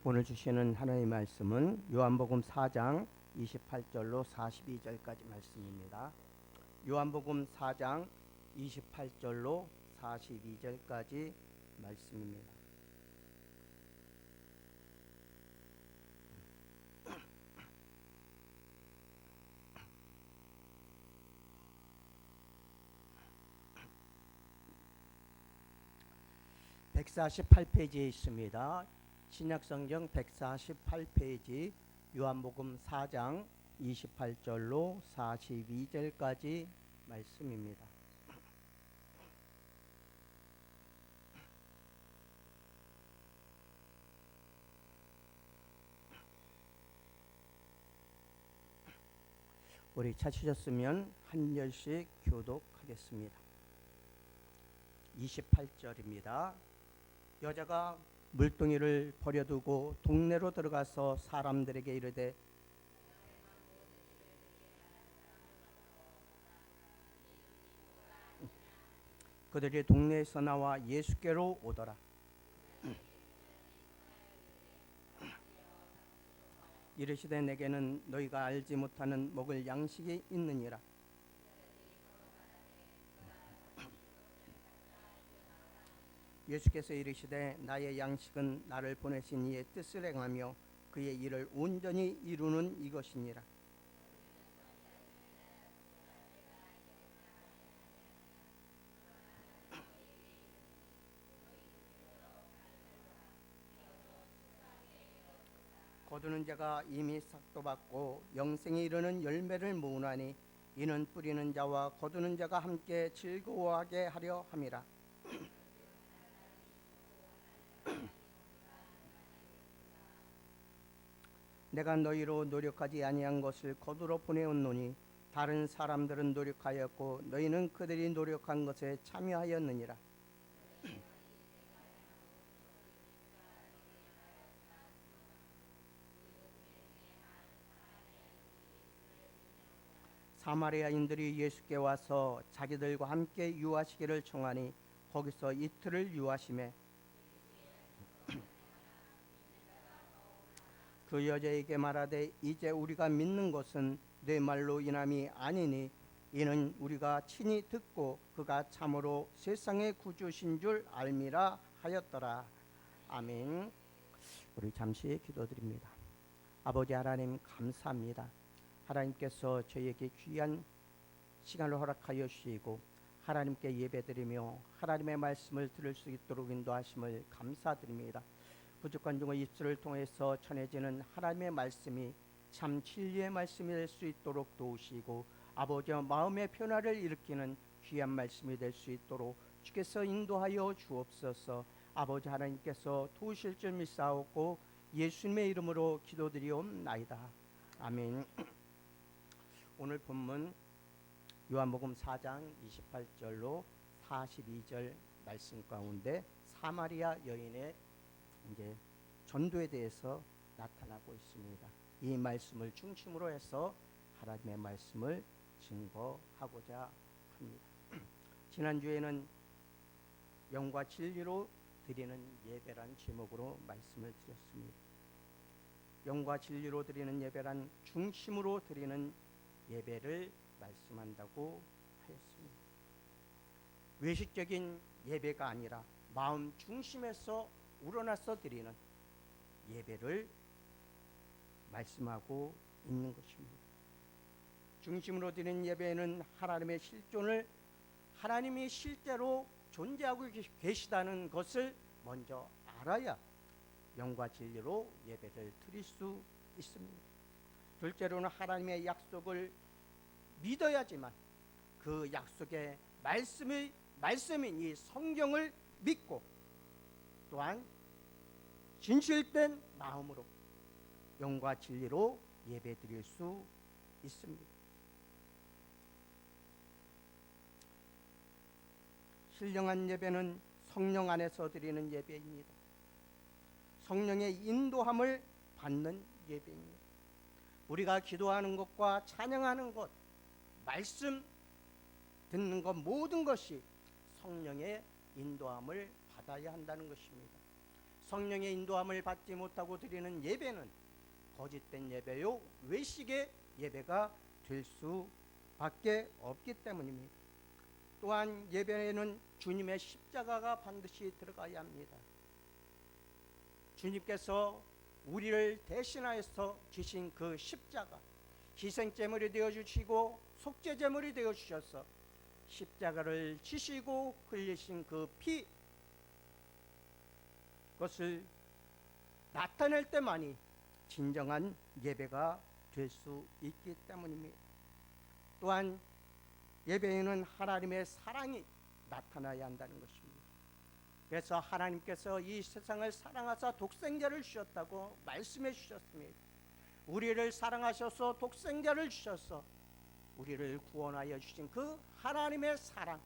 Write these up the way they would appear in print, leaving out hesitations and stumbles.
오늘 주시는 하나님의 말씀은 요한복음 4장 28절로 42절까지 말씀입니다. 요한복음 4장 28절로 42절까지 말씀입니다. (148페이지에) 있습니다. 신약성경 148페이지 요한복음 4장 28절로 42절까지 말씀입니다. 우리 찾으셨으면 한 절씩 교독하겠습니다. 28절입니다. 여자가 물동이를 버려두고 동네로 들어가서 사람들에게 이르되 그들이 동네에서 나와 예수께로 오더라. 이르시되 내게는 너희가 알지 못하는 먹을 양식이 있느니라. 예수께서 이르시되 나의 양식은 나를 보내신 이의 뜻을 행하며 그의 일을 온전히 이루는 이것이니라. 거두는 자가 이미 싹도 받고 영생에 이르는 열매를 모으나니 이는 뿌리는 자와 거두는 자가 함께 즐거워하게 하려 함이라. 내가 너희로 노력하지 아니한 것을 거두러 보내었노니 다른 사람들은 노력하였고 너희는 그들이 노력한 것에 참여하였느니라. 사마리아인들이 예수께 와서 자기들과 함께 유하시기를 청하니 거기서 이틀을 유하시매 그 여자에게 말하되 이제 우리가 믿는 것은 내 말로 인함이 아니니 이는 우리가 친히 듣고 그가 참으로 세상의 구주신 줄 알미라 하였더라. 아멘. 우리 잠시 기도드립니다. 아버지 하나님 감사합니다. 하나님께서 저희에게 귀한 시간을 허락하여 주시고 하나님께 예배드리며 하나님의 말씀을 들을 수 있도록 인도하심을 감사드립니다. 부족한 종의 입술을 통해서 전해지는 하나님의 말씀이 참 진리의 말씀이 될 수 있도록 도우시고 아버지와 마음의 변화를 일으키는 귀한 말씀이 될 수 있도록 주께서 인도하여 주옵소서. 아버지 하나님께서 도우실 줄 믿사옵고 예수님의 이름으로 기도드리옵나이다. 아멘. 오늘 본문 요한복음 4장 28절로 42절 말씀 가운데 사마리아 여인의 이제 전도에 대해서 나타나고 있습니다. 이 말씀을 중심으로 해서 하나님의 말씀을 증거하고자 합니다. 지난주에는 영과 진리로 드리는 예배란 제목으로 말씀을 드렸습니다. 영과 진리로 드리는 예배란 중심으로 드리는 예배를 말씀한다고 하였습니다. 외식적인 예배가 아니라 마음 중심에서 우러나서 드리는 예배를 말씀하고 있는 것입니다. 중심으로 드리는 예배는 하나님의 실존을 하나님이 실제로 존재하고 계시다는 것을 먼저 알아야 영과 진리로 예배를 드릴 수 있습니다. 둘째로는 하나님의 약속을 믿어야지만 그 약속의 말씀인 이 성경을 믿고 또한 진실된 마음으로 영과 진리로 예배드릴 수 있습니다. 신령한 예배는 성령 안에서 드리는 예배입니다. 성령의 인도함을 받는 예배입니다. 우리가 기도하는 것과 찬양하는 것, 말씀 듣는 것 모든 것이 성령의 인도함을 받아야 한다는 것입니다. 성령의 인도함을 받지 못하고 드리는 예배는 거짓된 예배요 외식의 예배가 될 수밖에 없기 때문입니다. 또한 예배에는 주님의 십자가가 반드시 들어가야 합니다. 주님께서 우리를 대신하여서 지신 그 십자가, 희생제물이 되어주시고 속죄제물이 되어주셔서 십자가를 지시고 흘리신 그 피, 그것을 나타낼 때만이 진정한 예배가 될 수 있기 때문입니다. 또한 예배에는 하나님의 사랑이 나타나야 한다는 것입니다. 그래서 하나님께서 이 세상을 사랑하사 독생자를 주셨다고 말씀해 주셨습니다. 우리를 사랑하셔서 독생자를 주셔서 우리를 구원하여 주신 그 하나님의 사랑,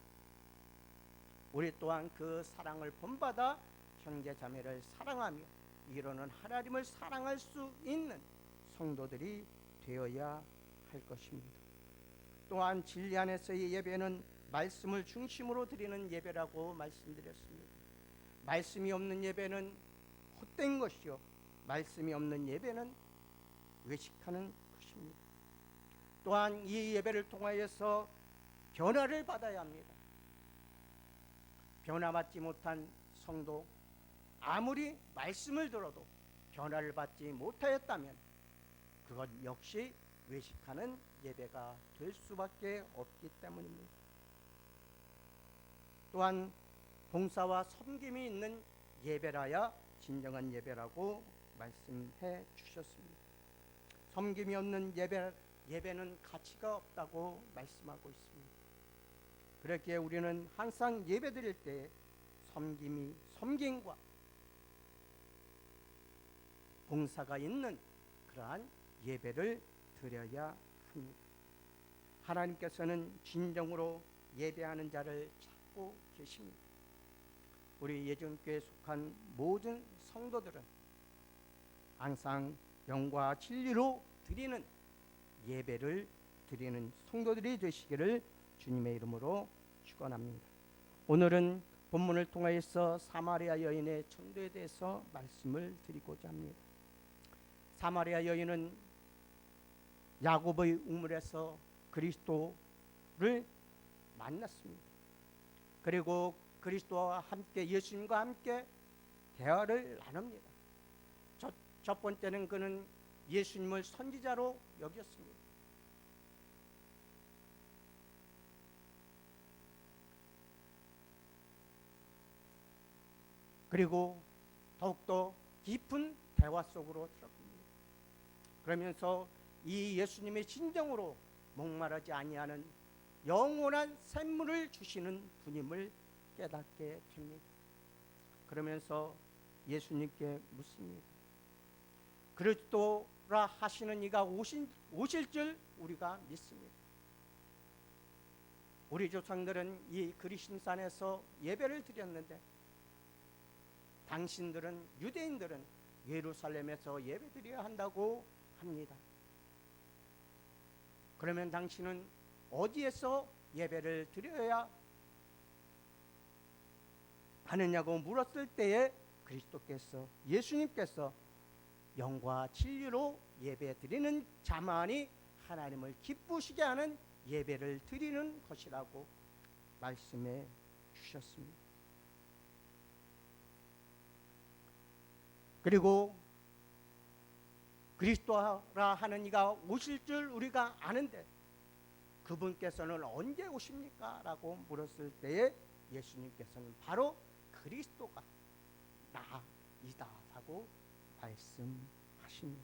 우리 또한 그 사랑을 본받아 형제자매를 사랑하며 이루는 하나님을 사랑할 수 있는 성도들이 되어야 할 것입니다. 또한 진리 안에서의 예배는 말씀을 중심으로 드리는 예배라고 말씀드렸습니다. 말씀이 없는 예배는 헛된 것이요 말씀이 없는 예배는 외식하는 것입니다. 또한 이 예배를 통하여서 변화를 받아야 합니다. 변화받지 못한 성도, 아무리 말씀을 들어도 변화를 받지 못하였다면 그것 역시 외식하는 예배가 될 수밖에 없기 때문입니다. 또한 봉사와 섬김이 있는 예배라야 진정한 예배라고 말씀해 주셨습니다. 섬김이 없는 예배는 가치가 없다고 말씀하고 있습니다. 그렇기에 우리는 항상 예배 드릴 때 섬김과 봉사가 있는 그러한 예배를 드려야 합니다. 하나님께서는 진정으로 예배하는 자를 찾고 계십니다. 우리 예전교회에 속한 모든 성도들은 항상 영과 진리로 드리는 예배를 드리는 성도들이 되시기를 주님의 이름으로 축원합니다. 오늘은 본문을 통하여서 사마리아 여인의 전도에 대해서 말씀을 드리고자 합니다. 사마리아 여인은 야곱의 우물에서 그리스도를 만났습니다. 그리고 그리스도와 함께, 예수님과 함께 대화를 나눕니다. 첫 번째는 그는 예수님을 선지자로 여겼습니다. 그리고 더욱더 깊은 대화 속으로 들어갑니다. 그러면서 이 예수님의 진정으로 목마르지 아니하는 영원한 샘물을 주시는 분임을 깨닫게 됩니다. 그러면서 예수님께 묻습니다. 그리스도라 하시는 이가 오실 줄 우리가 믿습니다. 우리 조상들은 이 그리심산에서 예배를 드렸는데 당신들은, 유대인들은 예루살렘에서 예배 드려야 한다고 합니다. 그러면 당신은 어디에서 예배를 드려야 하느냐고 물었을 때에 그리스도께서, 예수님께서 영과 진리로 예배 드리는 자만이 하나님을 기쁘시게 하는 예배를 드리는 것이라고 말씀해 주셨습니다. 그리고 그리스도라 하는 이가 오실 줄 우리가 아는데 그분께서는 언제 오십니까? 라고 물었을 때에 예수님께서는 바로 그리스도가 나이다 라고 말씀하십니다.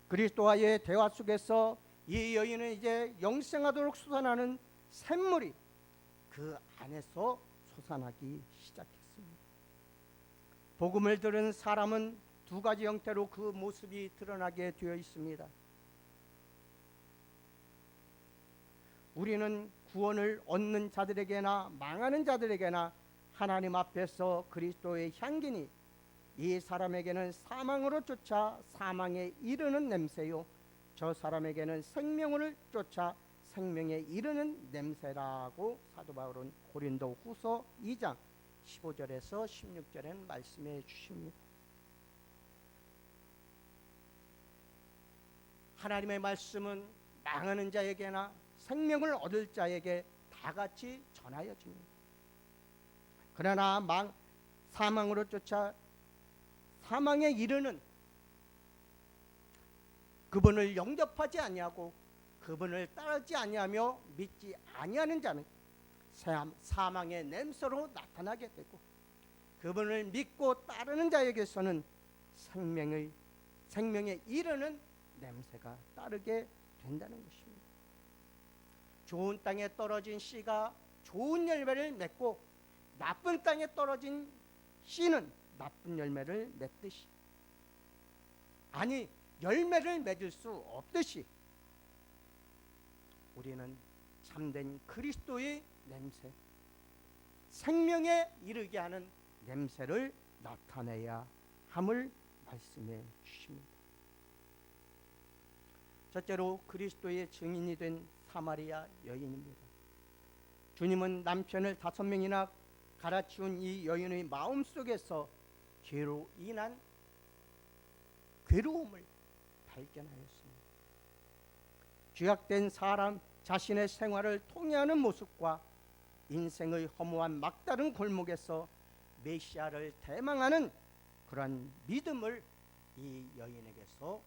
그리스도와의 대화 속에서 이 여인은 이제 영생하도록 솟아나는 샘물이 그 안에서 솟아나기 시작했습니다. 복음을 들은 사람은 두 가지 형태로 그 모습이 드러나게 되어 있습니다. 우리는 구원을 얻는 자들에게나 망하는 자들에게나 하나님 앞에서 그리스도의 향기니 이 사람에게는 사망으로 쫓아 사망에 이르는 냄새요 저 사람에게는 생명을 쫓아 생명에 이르는 냄새라고 사도 바울은 고린도 후서 2장 15절에서 16절에는 말씀해 주십니다. 하나님의 말씀은 망하는 자에게나 생명을 얻을 자에게 다 같이 전하여집니다. 그러나 사망으로 쫓아 사망에 이르는 그분을 영접하지 아니하고 그분을 따르지 아니하며 믿지 아니하는 자는 사망의 냄새로 나타나게 되고, 그분을 믿고 따르는 자에게서는 생명에 이르는 냄새가 따르게 된다는 것입니다. 좋은 땅에 떨어진 씨가 좋은 열매를 맺고 나쁜 땅에 떨어진 씨는 나쁜 열매를 맺듯이, 아니 열매를 맺을 수 없듯이 우리는 참된 그리스도의 냄새, 생명에 이르게 하는 냄새를 나타내야 함을 말씀해 주십니다. 첫째로 그리스도의 증인이 된 사마리아 여인입니다. 주님은 남편을 5명이나 갈아치운 이 여인의 마음속에서 죄로 인한 괴로움을 발견하였습니다. 죄악된 사람 자신의 생활을 통해하는 모습과 인생의 허무한 막다른 골목에서 메시아를 대망하는 그러한 믿음을 이 여인에게서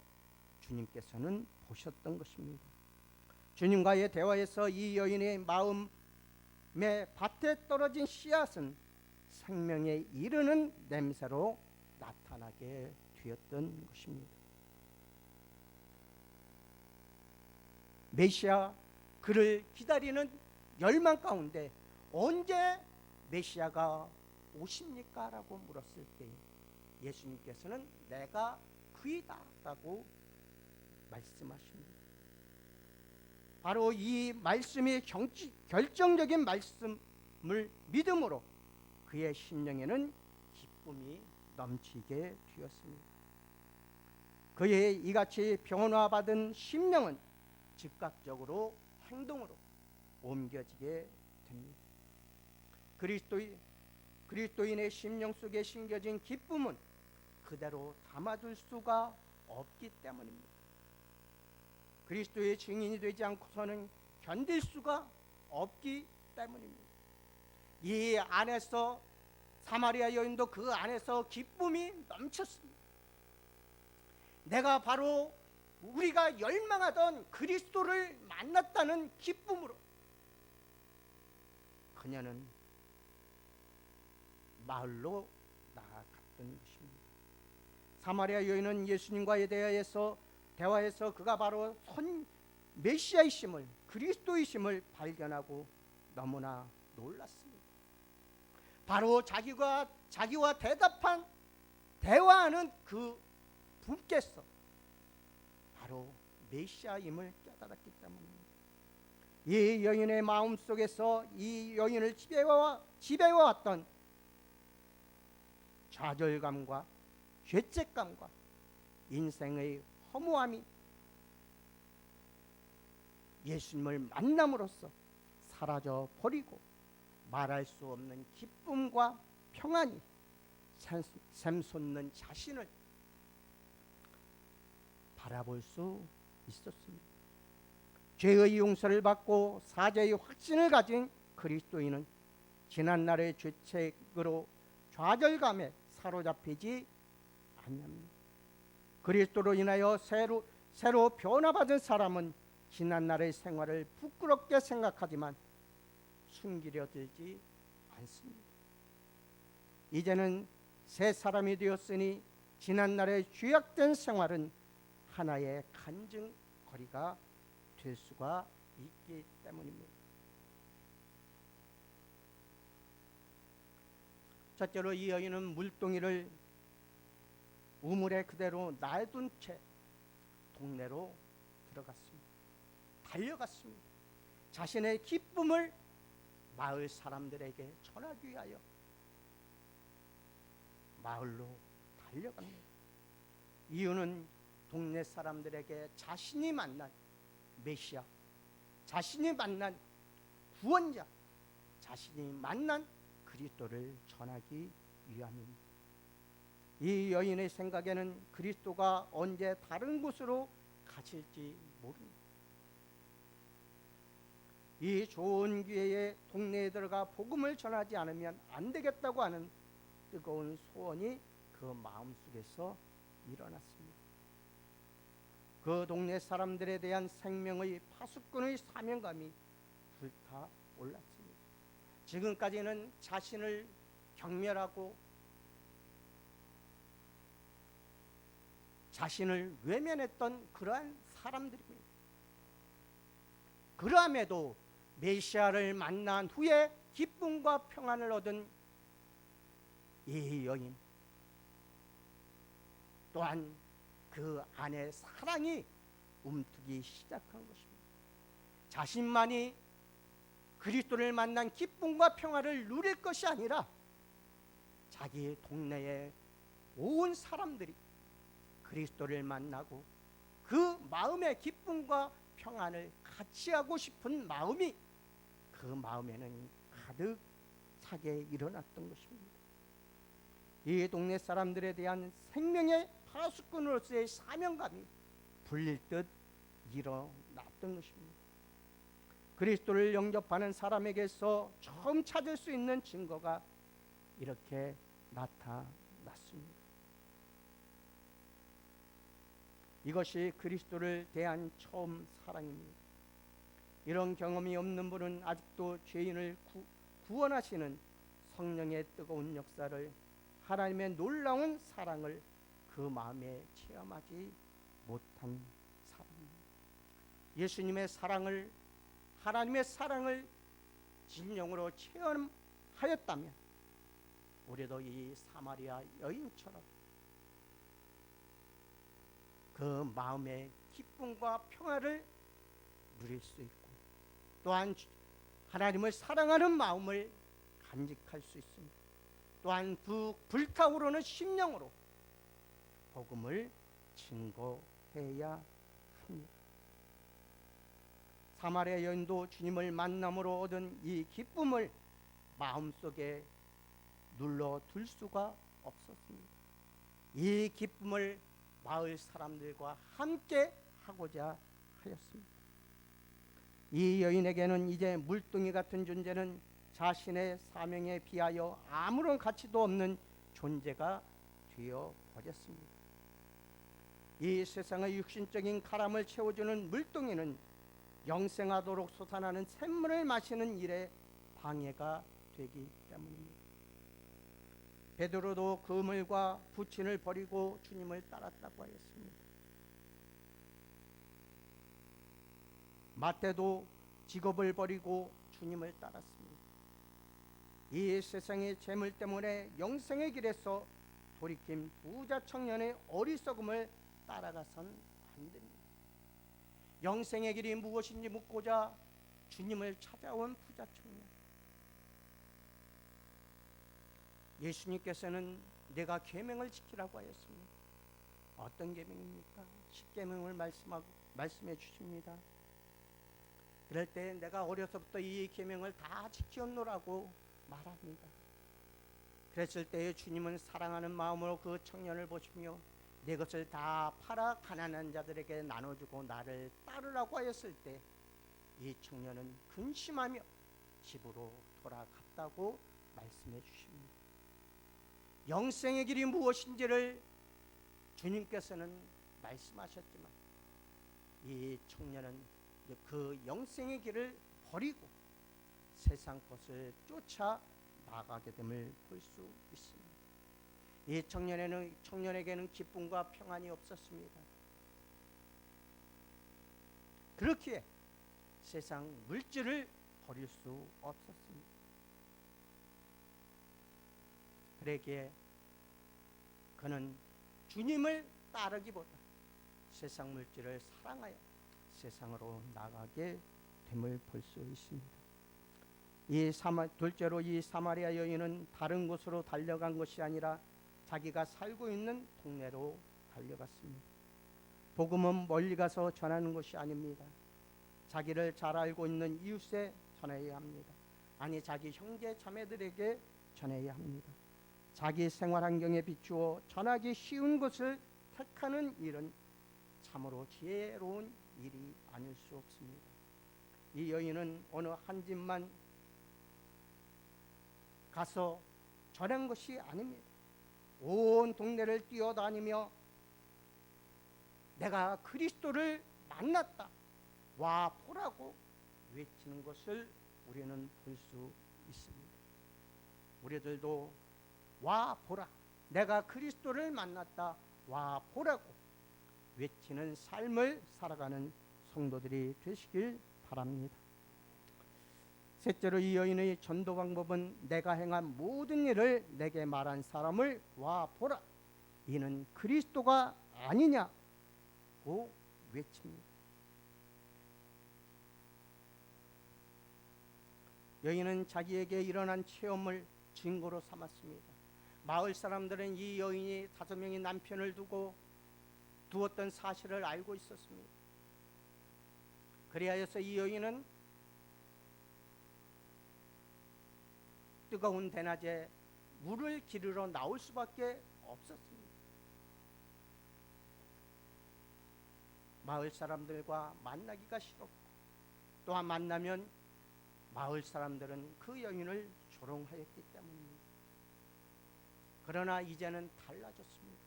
주님께서는 보셨던 것입니다. 주님과의 대화에서 이 여인의 마음의 밭에 떨어진 씨앗은 생명에 이르는 냄새로 나타나게 되었던 것입니다. 메시아 그를 기다리는 열망 가운데 언제 메시아가 오십니까? 라고 물었을 때 예수님께서는 내가 그이다 라고 말씀하십니다. 바로 이 말씀이 결정적인 말씀을 믿음으로 그의 심령에는 기쁨이 넘치게 되었습니다. 그의 이같이 변화받은 심령은 즉각적으로 행동으로 옮겨지게 됩니다. 그리스도인의 심령 속에 심겨진 기쁨은 그대로 담아둘 수가 없기 때문입니다. 그리스도의 증인이 되지 않고서는 견딜 수가 없기 때문입니다. 이 안에서 사마리아 여인도 그 안에서 기쁨이 넘쳤습니다. 내가 바로 우리가 열망하던 그리스도를 만났다는 기쁨으로 그녀는 마을로 나아갔던 것입니다. 사마리아 여인은 예수님과의 대화에서 그가 바로 메시아이심을, 그리스도이심을 발견하고 너무나 놀랐습니다. 바로 자기와 대화하는 그 분께서 바로 메시아임을 깨달았기 때문입니다. 이 여인의 마음속에서 이 여인을 지배해왔던 좌절감과 죄책감과 인생의 허무함이 예수님을 만남으로써 사라져 버리고 말할 수 없는 기쁨과 평안이 샘솟는 자신을 바라볼 수 있었습니다. 죄의 용서를 받고 사죄의 확신을 가진 그리스도인은 지난날의 죄책으로 좌절감에 사로잡히지 않습니다. 그리스도로 인하여 새로 변화받은 사람은 지난날의 생활을 부끄럽게 생각하지만 숨기려 들지 않습니다. 이제는 새 사람이 되었으니 지난날의 죄악된 생활은 하나의 간증거리가 될 수가 있기 때문입니다. 첫째로 이 여인은 물동이를 우물에 그대로 놔둔 채 동네로 들어갔습니다. 달려갔습니다. 자신의 기쁨을 마을 사람들에게 전하기 위하여 마을로 달려갑니다. 이유는 동네 사람들에게 자신이 만난 메시아, 자신이 만난 구원자, 자신이 만난 그리스도를 전하기 위함입니다. 이 여인의 생각에는 그리스도가 언제 다른 곳으로 가실지 모릅니다. 이 좋은 기회에 동네에 들어가 복음을 전하지 않으면 안 되겠다고 하는 뜨거운 소원이 그 마음속에서 일어났습니다. 그 동네 사람들에 대한 생명의 파수꾼의 사명감이 불타올랐습니다. 지금까지는 자신을 경멸하고 자신을 외면했던 그러한 사람들입니다. 그럼에도 메시아를 만난 후에 기쁨과 평안을 얻은 이 여인, 또한 그 안에 사랑이 움트기 시작한 것입니다. 자신만이 그리스도를 만난 기쁨과 평화를 누릴 것이 아니라 자기 동네의 온 사람들이 그리스도를 만나고 그 마음의 기쁨과 평안을 같이 하고 싶은 마음이 그 마음에는 가득 차게 일어났던 것입니다. 이 동네 사람들에 대한 생명의 파수꾼으로서의 사명감이 불릴 듯 일어났던 것입니다. 그리스도를 영접하는 사람에게서 처음 찾을 수 있는 증거가 이렇게 나타났습니다. 이것이 그리스도를 대한 처음 사랑입니다. 이런 경험이 없는 분은 아직도 죄인을 구원하시는 성령의 뜨거운 역사를, 하나님의 놀라운 사랑을 그 마음에 체험하지 못한 사람입니다. 예수님의 사랑을, 하나님의 사랑을 진정으로 체험하였다면 우리도 이 사마리아 여인처럼 그 마음의 기쁨과 평화를 누릴 수 있고, 또한 하나님을 사랑하는 마음을 간직할 수 있습니다. 또한 불타오르는 심령으로 복음을 증거해야 합니다. 사마리아 여인도 주님을 만남으로 얻은 이 기쁨을 마음속에 눌러둘 수가 없었습니다. 이 기쁨을 마을 사람들과 함께 하고자 하였습니다. 이 여인에게는 이제 물동이 같은 존재는 자신의 사명에 비하여 아무런 가치도 없는 존재가 되어 버렸습니다. 이 세상의 육신적인 가람을 채워주는 물동이는 영생하도록 솟아나는 샘물을 마시는 일에 방해가 되기 때문입니다. 베드로도 그물과 부친을 버리고 주님을 따랐다고 하였습니다. 마태도 직업을 버리고 주님을 따랐습니다. 이 세상의 재물 때문에 영생의 길에서 돌이킨 부자 청년의 어리석음을 따라가선 안 됩니다. 영생의 길이 무엇인지 묻고자 주님을 찾아온 부자 청년, 예수님께서는 내가 계명을 지키라고 하였습니다. 어떤 계명입니까? 십계명을 말씀해 주십니다. 그럴 때 내가 어려서부터 이 계명을 다 지켰노라고 말합니다. 그랬을 때 주님은 사랑하는 마음으로 그 청년을 보시며 내 것을 다 팔아 가난한 자들에게 나눠주고 나를 따르라고 하였을 때 이 청년은 근심하며 집으로 돌아갔다고 말씀해 주십니다. 영생의 길이 무엇인지를 주님께서는 말씀하셨지만 이 청년은 그 영생의 길을 버리고 세상 것을 쫓아 나가게 됨을 볼 수 있습니다. 이 청년에게는 기쁨과 평안이 없었습니다. 그렇기에 세상 물질을 버릴 수 없었습니다. 그러기에 그는 주님을 따르기보다 세상 물질을 사랑하여 세상으로 나가게 됨을 볼 수 있습니다. 둘째로 이 사마리아 여인은 다른 곳으로 달려간 것이 아니라 자기가 살고 있는 동네로 달려갔습니다. 복음은 멀리 가서 전하는 것이 아닙니다. 자기를 잘 알고 있는 이웃에 전해야 합니다. 아니 자기 형제 자매들에게 전해야 합니다. 자기 생활 환경에 비추어 전하기 쉬운 것을 택하는 일은 참으로 지혜로운 일이 아닐 수 없습니다. 이 여인은 어느 한 집만 가서 전한 것이 아닙니다. 온 동네를 뛰어다니며 내가 그리스도를 만났다, 와 보라고 외치는 것을 우리는 볼 수 있습니다. 우리들도 와 보라, 내가 그리스도를 만났다, 와 보라고 외치는 삶을 살아가는 성도들이 되시길 바랍니다. 셋째로 이 여인의 전도 방법은 내가 행한 모든 일을 내게 말한 사람을 와 보라, 이는 그리스도가 아니냐고 외칩니다. 여인은 자기에게 일어난 체험을 증거로 삼았습니다. 마을 사람들은 이 여인이 5명의 남편을 두었던 사실을 알고 있었습니다. 그리하여서 이 여인은 뜨거운 대낮에 물을 기르러 나올 수밖에 없었습니다. 마을 사람들과 만나기가 싫었고, 또한 만나면 마을 사람들은 그 여인을 조롱하였기 때문입니다. 그러나 이제는 달라졌습니다.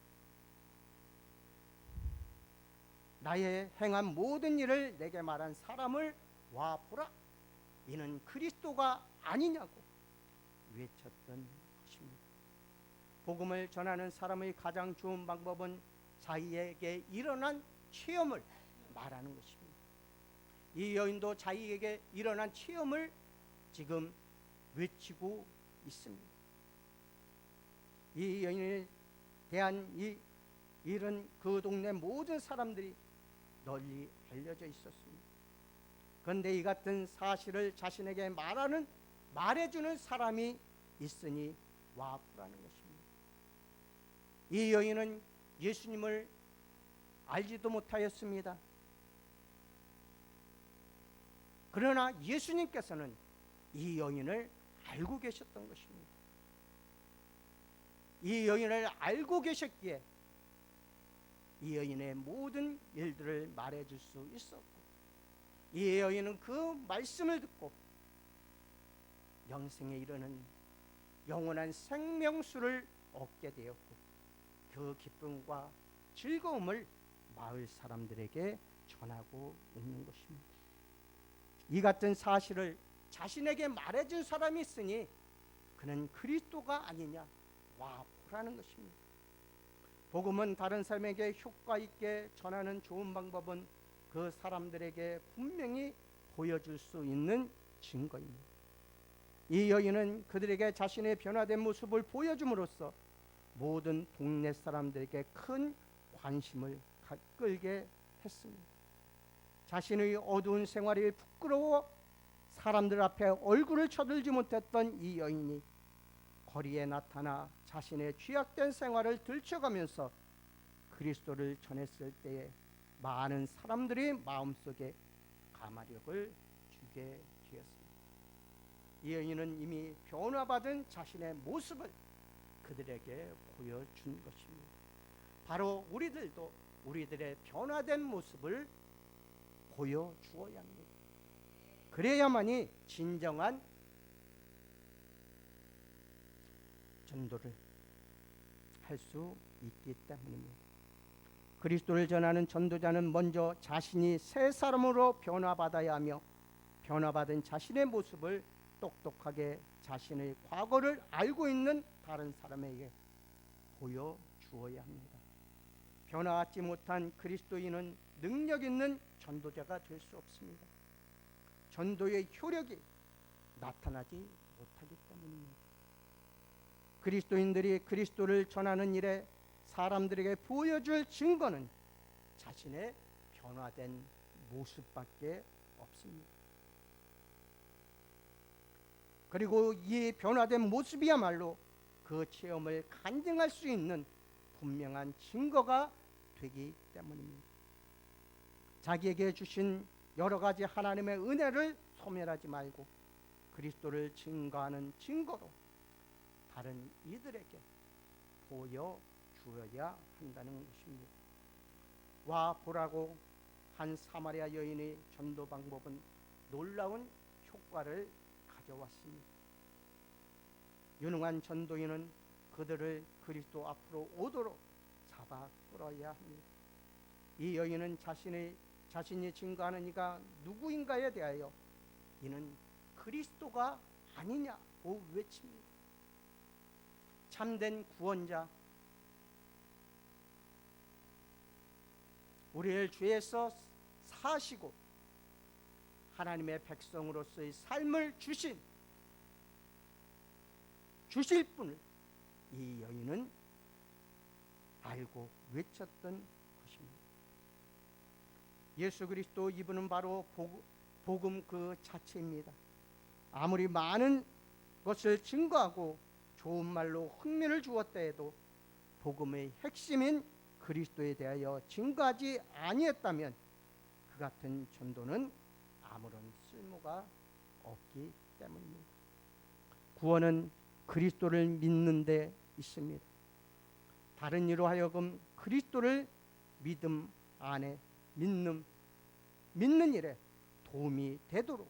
나의 행한 모든 일을 내게 말한 사람을 와 보라, 이는 그리스도가 아니냐고 외쳤던 것입니다. 복음을 전하는 사람의 가장 좋은 방법은 자기에게 일어난 체험을 말하는 것입니다. 이 여인도 자기에게 일어난 체험을 지금 외치고 있습니다. 이 여인에 대한 이 일은 그 동네 모든 사람들이 널리 알려져 있었습니다. 그런데 이 같은 사실을 자신에게 말해주는 사람이 있으니 와보라는 것입니다. 이 여인은 예수님을 알지도 못하였습니다. 그러나 예수님께서는 이 여인을 알고 계셨던 것입니다. 이 여인을 알고 계셨기에 이 여인의 모든 일들을 말해줄 수 있었고, 이 여인은 그 말씀을 듣고 영생에 이르는 영원한 생명수를 얻게 되었고, 그 기쁨과 즐거움을 마을 사람들에게 전하고 있는 것입니다. 이 같은 사실을 자신에게 말해준 사람이 있으니 그는 그리스도가 아니냐 와 보라는 것입니다. 복음은 다른 사람에게 효과 있게 전하는 좋은 방법은 그 사람들에게 분명히 보여줄 수 있는 증거입니다. 이 여인은 그들에게 자신의 변화된 모습을 보여줌으로써 모든 동네 사람들에게 큰 관심을 끌게 했습니다. 자신의 어두운 생활이 부끄러워 사람들 앞에 얼굴을 쳐들지 못했던 이 여인이 거리에 나타나 자신의 죄악된 생활을 들춰가면서 그리스도를 전했을 때에 많은 사람들이 마음속에 감화력을 주게 되었습니다. 이 여인은 이미 변화받은 자신의 모습을 그들에게 보여준 것입니다. 바로 우리들도 우리들의 변화된 모습을 보여주어야 합니다. 그래야만이 진정한 전도를 할 수 있기 때문입니다. 그리스도를 전하는 전도자는 먼저 자신이 새 사람으로 변화받아야 하며, 변화받은 자신의 모습을 똑똑하게 자신의 과거를 알고 있는 다른 사람에게 보여주어야 합니다. 변화받지 못한 그리스도인은 능력 있는 전도자가 될 수 없습니다. 전도의 효력이 나타나지 못하기 때문입니다. 그리스도인들이 그리스도를 전하는 일에 사람들에게 보여줄 증거는 자신의 변화된 모습밖에 없습니다. 그리고 이 변화된 모습이야말로 그 체험을 간증할 수 있는 분명한 증거가 되기 때문입니다. 자기에게 주신 여러 가지 하나님의 은혜를 소멸하지 말고 그리스도를 증거하는 증거로 다른 이들에게 보여주어야 한다는 것입니다. 와 보라고 한 사마리아 여인의 전도 방법은 놀라운 효과를 가져왔습니다. 유능한 전도인은 그들을 그리스도 앞으로 오도록 잡아 끌어야 합니다. 이 여인은 자신이 증거하는 이가 누구인가에 대하여 이는 그리스도가 아니냐고 외칩니다. 참된 구원자, 우리를 죄에서 사시고 하나님의 백성으로서의 삶을 주실 분을 이 여인은 알고 외쳤던 것입니다. 예수 그리스도, 이분은 바로 복음 그 자체입니다. 아무리 많은 것을 증거하고 좋은 말로 흥미를 주었다 해도 복음의 핵심인 그리스도에 대하여 증거하지 아니했다면 그 같은 전도는 아무런 쓸모가 없기 때문입니다. 구원은 그리스도를 믿는 데 있습니다. 다른 이로 하여금 그리스도를 믿음 안에 믿는 일에 도움이 되도록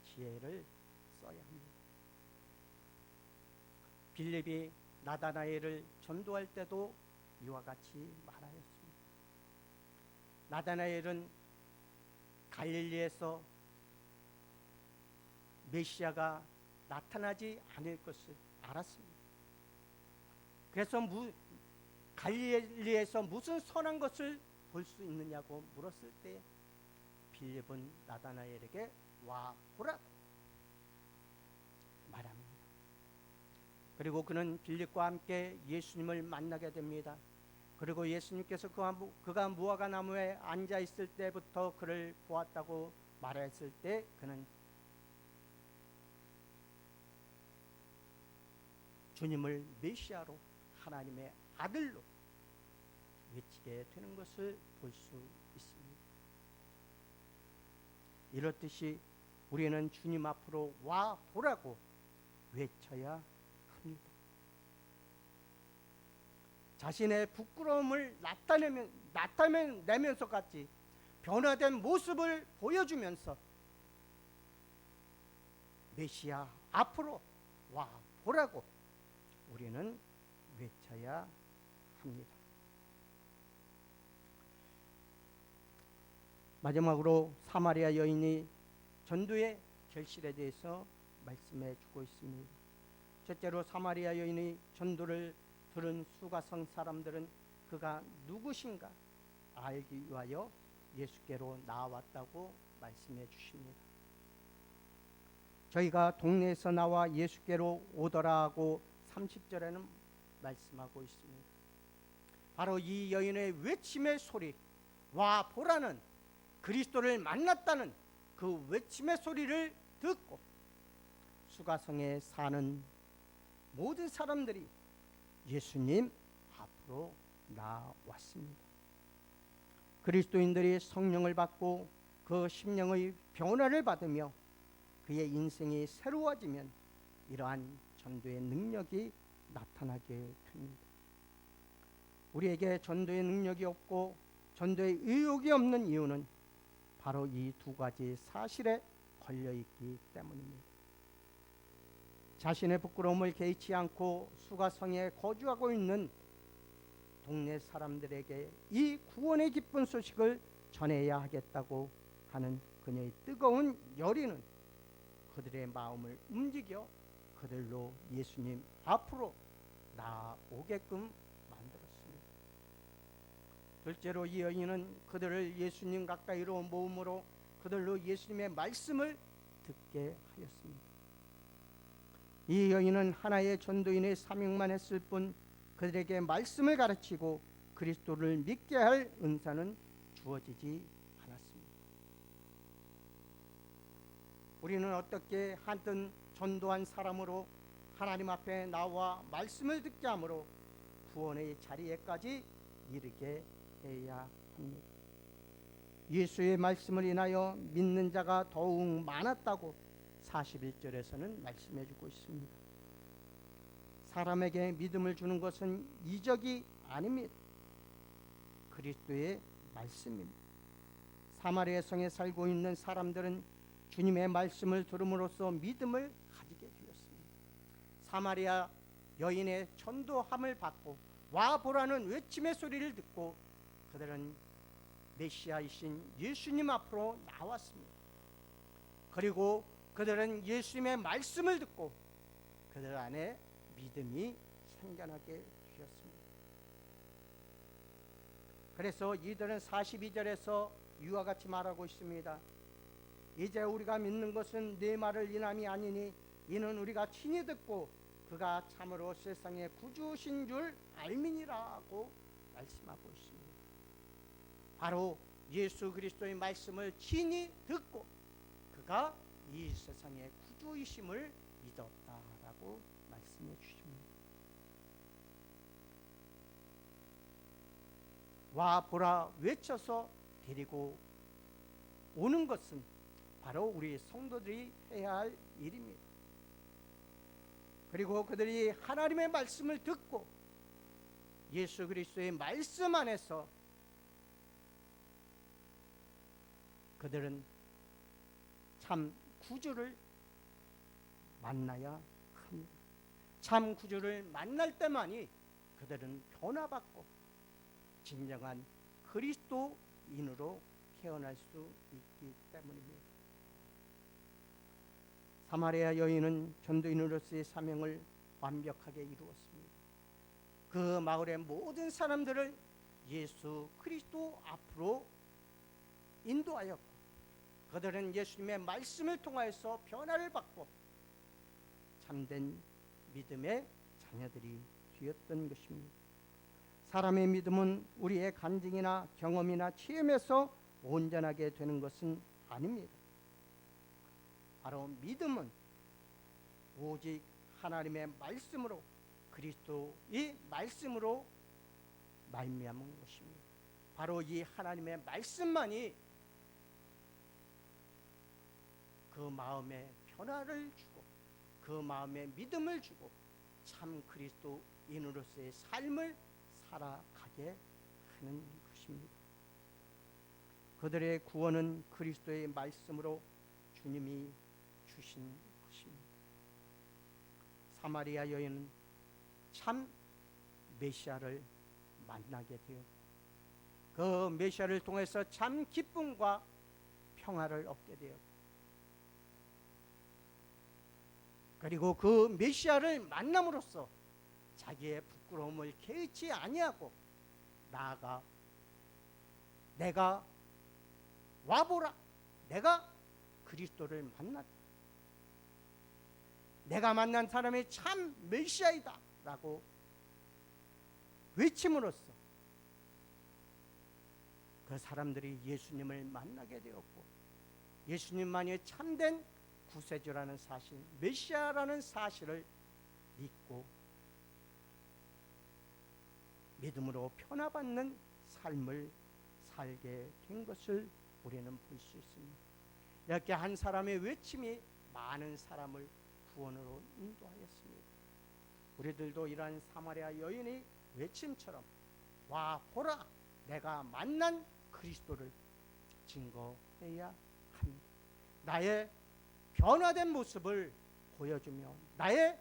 지혜를 써야 합니다. 빌립이 나다나엘을 전도할 때도 이와 같이 말하였습니다. 나다나엘은 갈릴리에서 메시아가 나타나지 않을 것을 알았습니다. 그래서 갈릴리에서 무슨 선한 것을 볼 수 있느냐고 물었을 때 빌립은 나다나엘에게 와 보라 말합니다. 그리고 그는 빌립과 함께 예수님을 만나게 됩니다. 그리고 예수님께서 그가 무화과 나무에 앉아 있을 때부터 그를 보았다고 말했을 때 그는 주님을 메시아로, 하나님의 아들로 외치게 되는 것을 볼 수 있습니다. 이렇듯이 우리는 주님 앞으로 와 보라고 외쳐야 합니다. 자신의 부끄러움을 나타내면서 같이 변화된 모습을 보여주면서 메시아 앞으로 와 보라고 우리는 외쳐야 합니다. 마지막으로 사마리아 여인이 전도의 결실에 대해서 말씀해 주고 있습니다. 첫째로 사마리아 여인의 전도를 들은 수가성 사람들은 그가 누구신가 알기 위하여 예수께로 나왔다고 말씀해 주십니다. 저희가 동네에서 나와 예수께로 오더라 하고 30절에는 말씀하고 있습니다. 바로 이 여인의 외침의 소리, 와 보라는 그리스도를 만났다는 그 외침의 소리를 듣고 수가성에 사는 모든 사람들이 예수님 앞으로 나왔습니다. 그리스도인들이 성령을 받고 그 심령의 변화를 받으며 그의 인생이 새로워지면 이러한 전도의 능력이 나타나게 됩니다. 우리에게 전도의 능력이 없고 전도의 의욕이 없는 이유는 바로 이 두 가지 사실에 걸려있기 때문입니다. 자신의 부끄러움을 개의치 않고 수가성에 거주하고 있는 동네 사람들에게 이 구원의 기쁜 소식을 전해야 하겠다고 하는 그녀의 뜨거운 열의는 그들의 마음을 움직여 그들로 예수님 앞으로 나오게끔 만들었습니다. 둘째로 이 여인은 그들을 예수님 가까이로 모음으로 그들로 예수님의 말씀을 듣게 하였습니다. 이 여인은 하나의 전도인의 사명만 했을 뿐 그들에게 말씀을 가르치고 그리스도를 믿게 할 은사는 주어지지 않았습니다. 우리는 어떻게 하든 전도한 사람으로 하나님 앞에 나와 말씀을 듣게 함으로 구원의 자리에까지 이르게 해야 합니다. 예수의 말씀을 인하여 믿는 자가 더욱 많았다고 41절에서는 말씀해 주고 있습니다. 사람에게 믿음을 주는 것은 이적이 아닙니다. 그리스도의 말씀입니다. 사마리아 성에 살고 있는 사람들은 주님의 말씀을 들음으로써 믿음을 가지게 되었습니다. 사마리아 여인의 전도함을 받고 와 보라는 외침의 소리를 듣고 그들은 메시아이신 예수님 앞으로 나왔습니다. 그리고 그들은 예수님의 말씀을 듣고 그들 안에 믿음이 생겨나게 되었습니다. 그래서 이들은 42절에서 이와 같이 말하고 있습니다. 이제 우리가 믿는 것은 네 말을 인함이 아니니 이는 우리가 친히 듣고 그가 참으로 세상의 구주신 줄 알미니라고 말씀하고 있습니다. 바로 예수 그리스도의 말씀을 친히 듣고 그가 이 세상의 구주이심을 믿었다라고 말씀해 주십니다. 와 보라 외쳐서 데리고 오는 것은 바로 우리 성도들이 해야 할 일입니다. 그리고 그들이 하나님의 말씀을 듣고 예수 그리스도의 말씀 안에서 그들은 참 구주를 만나야 합니다. 참 구주를 만날 때만이 그들은 변화받고 진정한 그리스도인으로 태어날 수 있기 때문입니다. 사마리아 여인은 전도인으로서의 사명을 완벽하게 이루었습니다. 그 마을의 모든 사람들을 예수 그리스도 앞으로 인도하였고 그들은 예수님의 말씀을 통하여서 변화를 받고 참된 믿음의 자녀들이 되었던 것입니다. 사람의 믿음은 우리의 간증이나 경험이나 체험에서 온전하게 되는 것은 아닙니다. 바로 믿음은 오직 하나님의 말씀으로 그리스도의 말씀으로 말미암은 것입니다. 바로 이 하나님의 말씀만이 그 마음에 변화를 주고 그 마음에 믿음을 주고 참 그리스도인으로서의 삶을 살아가게 하는 것입니다. 그들의 구원은 그리스도의 말씀으로 주님이 주신 것입니다. 사마리아 여인은 참 메시아를 만나게 되었고 그 메시아를 통해서 참 기쁨과 평화를 얻게 되었고 그리고 그 메시아를 만남으로써 자기의 부끄러움을 개의치 아니하고 나아가 내가 와보라, 내가 그리스도를 만났다, 내가 만난 사람이 참 메시아이다 라고 외침으로써 그 사람들이 예수님을 만나게 되었고 예수님만이 참된 구세주라는 사실, 메시아라는 사실을 믿고 믿음으로 변화받는 삶을 살게 된 것을 우리는 볼 수 있습니다. 이렇게 한 사람의 외침이 많은 사람을 구원으로 인도하였습니다. 우리들도 이러한 사마리아 여인의 외침처럼 와 보라 내가 만난 그리스도를 증거해야 합니다. 나의 변화된 모습을 보여주며 나의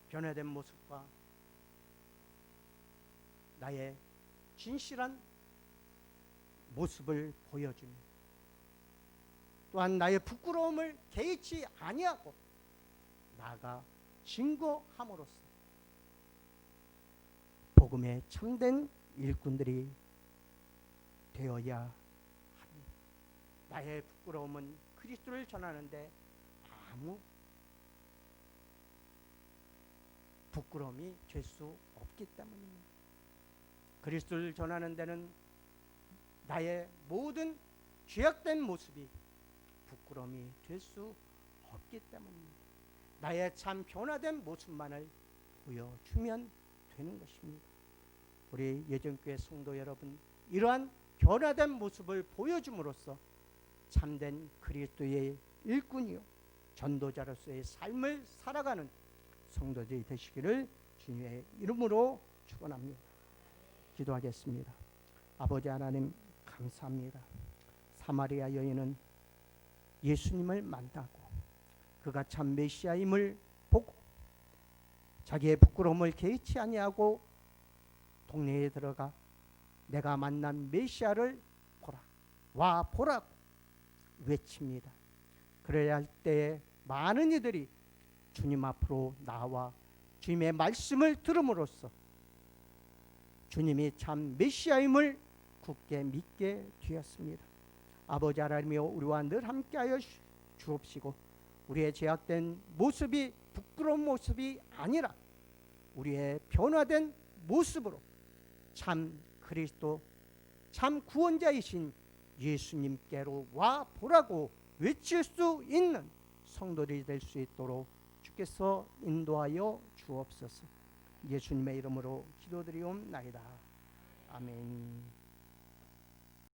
변화된 모습과 나의 진실한 모습을 보여주며 또한 나의 부끄러움을 개의치 아니하고 나아가 증거함으로써 복음의 참된 일꾼들이 되어야 합니다. 나의 부끄러움은 그리스도를 전하는데 아무 부끄러움이 될 수 없기 때문입니다. 그리스도를 전하는 데는 나의 모든 죄악된 모습이 부끄러움이 될 수 없기 때문입니다. 나의 참 변화된 모습만을 보여주면 되는 것입니다. 우리 예전교회 성도 여러분, 이러한 변화된 모습을 보여줌으로써 참된 그리스도의 일꾼이요 전도자로서의 삶을 살아가는 성도들이 되시기를 주님의 이름으로 축원합니다. 기도하겠습니다. 아버지 하나님 감사합니다. 사마리아 여인은 예수님을 만나고 그가 참 메시아임을 보고 자기의 부끄러움을 개의치 아니하고 동네에 들어가 내가 만난 메시아를 보라, 와 보라고 외칩니다. 그래야 할 때에 많은 이들이 주님 앞으로 나와 주님의 말씀을 들음으로써 주님이 참 메시아임을 굳게 믿게 되었습니다. 아버지 하나님이여, 우리와 늘 함께하여 주옵시고 우리의 죄악된 모습이 부끄러운 모습이 아니라 우리의 변화된 모습으로 참 그리스도, 참 구원자이신 예수님께로 와 보라고 외칠 수 있는 성도들이 될 수 있도록 주께서 인도하여 주옵소서. 예수님의 이름으로 기도드리옵나이다. 아멘.